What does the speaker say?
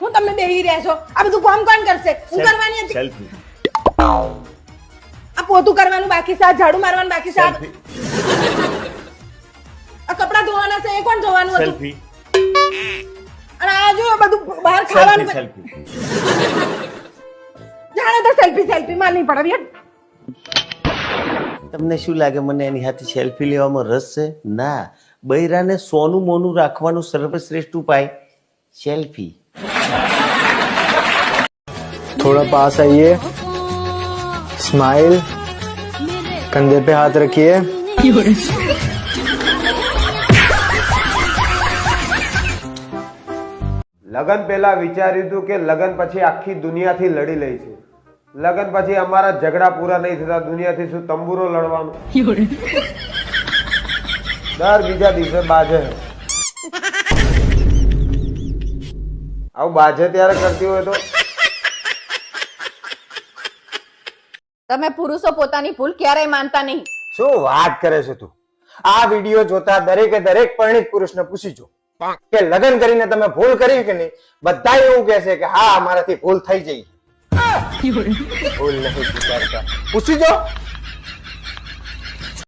હું તમે બેહી રહ્યા છો? આ બધું કામ કોણ કરશે? હું કરવાની હતી. સેલ્ફી આ પોતું કરવાનું બાકી છે, આ ઝાડુ મારવાનું બાકી છે, સેલ્ફી આ કપડાં ધોવાના છે, એ કોણ ધોવાનું હતું? સેલ્ફી અને આ જો બધું બહાર ખાવાનું સેલ્ફી જાણે તો સેલ્ફી માં નહીં પડે. તમને શું લાગે મને એની હાથે સેલ્ફી લેવામાં રસ છે? ના, બૈરાને સોનું મોનું રાખવાનું સર્વશ્રેષ્ઠ ઉપાય સેલ્ફી. थोड़ा पास आइए, स्माइल, कंधे पे हाथ रखिए. લગન પહેલા વિચાર્યું હતું કે લગન પછી આખી દુનિયાથી લડી લઈશું. લગન પછી અમારા ઝઘડા પૂરા નહીં થતા, દુનિયાથી શું તંબુરો લડવાનું. દર બીજા દિવસે બાજે. આવું બાજે ત્યારે કરતી હોય તો તમે પુરુષો પોતાની ભૂલ ક્યારેય માનતા નહીં. શું વાત કરે છે તું? આ વિડીયો જોતા દરેકે દરેક પરિણીત પુરુષને પૂછી જો કે લગ્ન કરીને તમે ભૂલ કરી કે નહીં. બધા એવું કહેશે કે હા, અમારાથી ભૂલ થઈ જઈ. ભૂલ નહીં વિચારતા. પૂછી જો